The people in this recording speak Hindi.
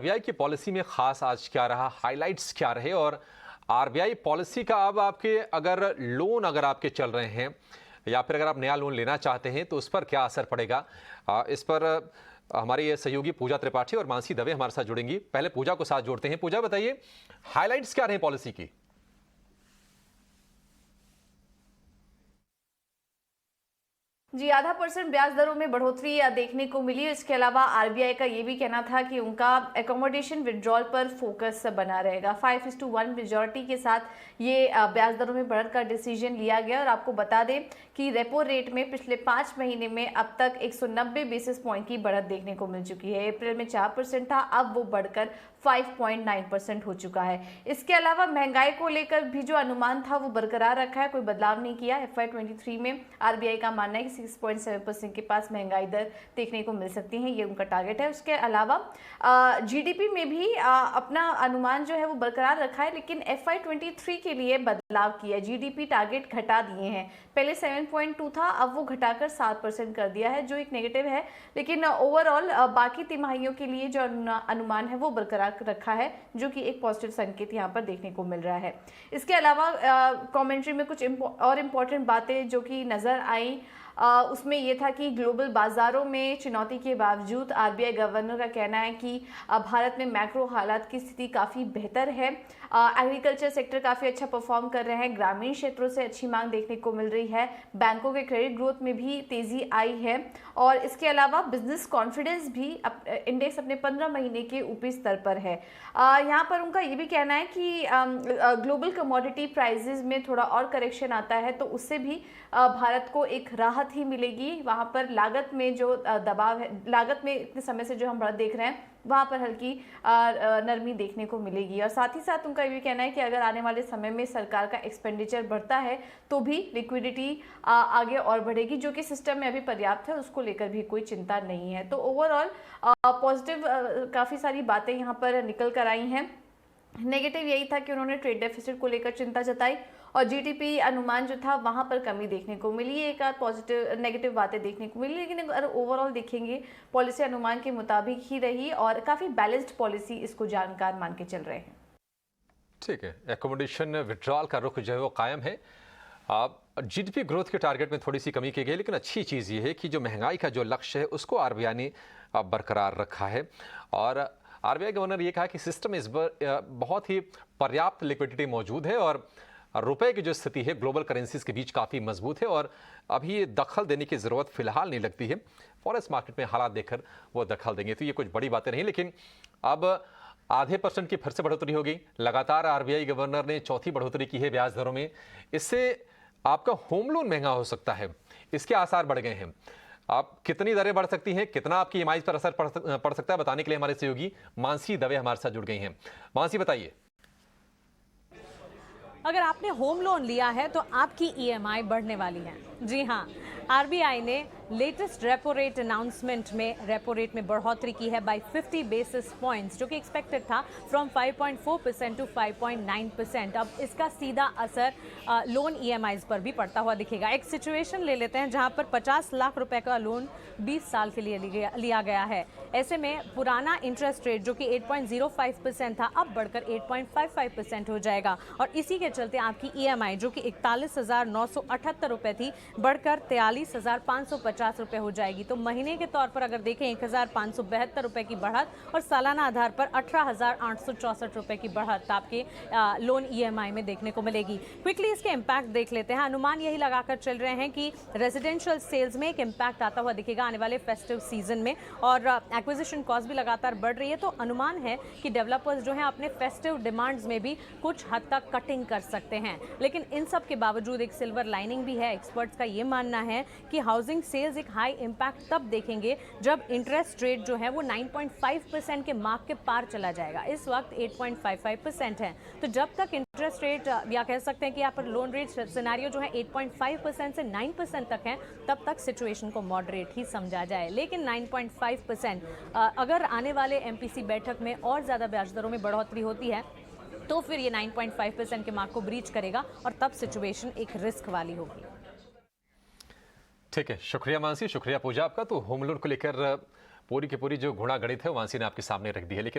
आरबीआई की पॉलिसी में खास आज क्या रहा, हाइलाइट्स क्या रहे और आरबीआई पॉलिसी का अब आपके अगर आपके चल रहे हैं या फिर अगर आप नया लोन लेना चाहते हैं तो उस पर क्या असर पड़ेगा। इस पर हमारी ये सहयोगी पूजा त्रिपाठी और मानसी दवे हमारे साथ जुड़ेंगी। पहले पूजा को साथ जोड़ते हैं। पूजा, बताइए हाइलाइट्स क्या रहे पॉलिसी की। जी, ½ % ब्याज दरों में बढ़ोतरी देखने को मिली। इसके अलावा आरबीआई का ये भी कहना था कि उनका एकोमोडेशन विड्रॉल पर फोकस बना रहेगा। 5:1 मेजॉरिटी के साथ ये ब्याज दरों में बढ़त का डिसीजन लिया गया। और आपको बता दें कि रेपो रेट में पिछले 5 महीने में अब तक 190 बेसिस पॉइंट की बढ़त देखने को मिल चुकी है। अप्रैल में 4% था, अब वो बढ़कर 5.9% हो चुका है। इसके अलावा महंगाई को लेकर भी जो अनुमान था वो बरकरार रखा है, कोई बदलाव नहीं किया। FY23 में आरबीआई का मानना है कि 6.7% के पास महंगाई दर देखने को मिल सकती है, ये उनका टारगेट है। उसके अलावा जीडीपी में भी अपना अनुमान जो है वो बरकरार रखा है, लेकिन FY23 के लिए बदलाव किया है। जीडीपी टारगेट घटा दिए हैं, पहले 7.2 था, अब वो घटाकर 7% कर दिया है, जो एक नेगेटिव है। लेकिन ओवरऑल बाकी तिमाहियों के लिए जो अनुमान है वो बरकरार रखा है, जो कि एक पॉजिटिव संकेत यहाँ पर देखने को मिल रहा है। इसके अलावा कमेंट्री में कुछ और इम्पोर्टेंट बातें जो कि नजर आई, उसमें यह था कि ग्लोबल बाजारों में चुनौती के बावजूद आरबीआई गवर्नर का कहना है कि भारत में मैक्रो हालात की स्थिति काफ़ी बेहतर है। एग्रीकल्चर सेक्टर काफ़ी अच्छा परफॉर्म कर रहे हैं, ग्रामीण क्षेत्रों से अच्छी मांग देखने को मिल रही है, बैंकों के क्रेडिट ग्रोथ में भी तेज़ी आई है। और इसके अलावा बिजनेस कॉन्फिडेंस भी इंडेक्स अपने 15 महीने के ऊपरी स्तर पर है। यहाँ पर उनका ये भी कहना है कि ग्लोबल कमोडिटी प्राइसेस में थोड़ा और करेक्शन आता है तो उससे भी भारत को एक राहत ही मिलेगी। वहाँ पर लागत में जो दबाव है, लागत में इतने समय से जो हम बढ़त देख रहे हैं, वहाँ पर हल्की नरमी देखने को मिलेगी। और साथ ही साथ उनका ये भी कहना है कि अगर आने वाले समय में सरकार का एक्सपेंडिचर बढ़ता है तो भी लिक्विडिटी आगे और बढ़ेगी, जो कि सिस्टम में अभी पर्याप्त है, उसको लेकर भी कोई चिंता नहीं है। तो ओवरऑल पॉजिटिव काफ़ी सारी बातें यहाँ पर निकल कर आई हैं। नेगेटिव यही था कि उन्होंने ट्रेड डेफिसिट को लेकर चिंता जताई और जीडीपी अनुमान जो था वहां पर कमी देखने को मिली। एक आध पॉजिटिव नेगेटिव बातें देखने को मिली, लेकिन अगर ओवरऑल देखेंगे पॉलिसी अनुमान के मुताबिक ही रही और काफ़ी बैलेंस्ड पॉलिसी इसको जानकार मान के चल रहे हैं। ठीक है, एकोमोडेशन विड्रॉल का रुख जो है वो कायम है। जीडीपी ग्रोथ के टारगेट में थोड़ी सी कमी की गई, लेकिन अच्छी चीज़ ये है कि जो महंगाई का जो लक्ष्य है उसको आरबीआई ने बरकरार रखा है। और आरबीआई गवर्नर ने ये कहा कि सिस्टम इस बार बहुत ही पर्याप्त लिक्विडिटी मौजूद है और रुपए की जो स्थिति है ग्लोबल करेंसीज के बीच काफ़ी मजबूत है और अभी ये दखल देने की ज़रूरत फिलहाल नहीं लगती है। फॉरेक्स मार्केट में हालात देखकर वो दखल देंगे, तो ये कुछ बड़ी बातें नहीं। लेकिन अब ½ % की फिर से बढ़ोतरी होगी। लगातार आरबीआई गवर्नर ने चौथी बढ़ोतरी की है ब्याज दरों में। इससे आपका होम लोन महंगा हो सकता है, इसके आसार बढ़ गए हैं। आप कितनी दरें बढ़ सकती हैं, कितना आपकी ईएमआई पर असर पड़ सकता है, बताने के लिए हमारे सहयोगी मानसी दवे हमारे साथ जुड़ गई हैं। मानसी, बताइए। अगर आपने होम लोन लिया है तो आपकी ईएमआई बढ़ने वाली है। जी हाँ, आरबीआई ने लेटेस्ट रेपो रेट अनाउंसमेंट में रेपो रेट में बढ़ोतरी की है बाय 50 बेसिस पॉइंट्स, जो कि एक्सपेक्टेड था, फ्रॉम 5.4% टू 5.9%। अब इसका सीधा असर लोन ईएमआईज पर भी पड़ता हुआ दिखेगा। एक सिचुएशन ले लेते हैं जहां पर 50 लाख रुपए का लोन 20 साल के लिए लिया गया है। ऐसे में पुराना इंटरेस्ट रेट जो कि 8.05% था, अब बढ़कर 8.55% हो जाएगा और इसी के चलते आपकी ईएमआई जो कि 41,978 रुपए थी, बढ़कर 43,550 रुपए हो जाएगी। तो महीने के तौर पर अगर देखें 1,572 रुपए की बढ़त और सालाना आधार पर 18,864 रुपए की बढ़त आपके लोन ईएमआई में देखने को मिलेगी। क्विकली इसके इम्पैक्ट देख लेते हैं। अनुमान यही लगाकर चल रहे हैं कि रेजिडेंशियल सेल्स में एक इम्पैक्ट आता हुआ दिखेगा आने वाले फेस्टिव सीजन में और एक्विजिशन कॉस्ट भी लगातार बढ़ रही है। तो अनुमान है कि डेवलपर्स जो हैं अपने फेस्टिव डिमांड्स में भी कुछ हद तक कटिंग कर सकते हैं। लेकिन इन सब के बावजूद एक सिल्वर लाइनिंग भी है। एक्सपर्ट्स का ये मानना है कि हाउसिंग सेल्स एक हाई इम्पैक्ट तब देखेंगे जब इंटरेस्ट रेट जो है वो 9.5% के मार्क के पार चला जाएगा। इस वक्त 8.55% है। तो जब तक इंटरेस्ट रेट या कह सकते हैं कि यहाँ पर लोन रेट सिनेरियो जो है 8.5% से 9% तक है, तब तक सिचुएशन को मॉडरेट ही समझा जाए। लेकिन 9.5% अगर आने वाले एमपीसी बैठक में और ज़्यादा ब्याज दरों में बढ़ोतरी होती है तो फिर ये 9.5% के मार्क को ब्रीच करेगा और तब सिचुएशन एक रिस्क वाली होगी। ठीक है, शुक्रिया मानसी, शुक्रिया पूजा आपका। तो होम लोन को लेकर पूरी की पूरी जो गुणा गणित है मानसी ने आपके सामने रख दी है। लेकिन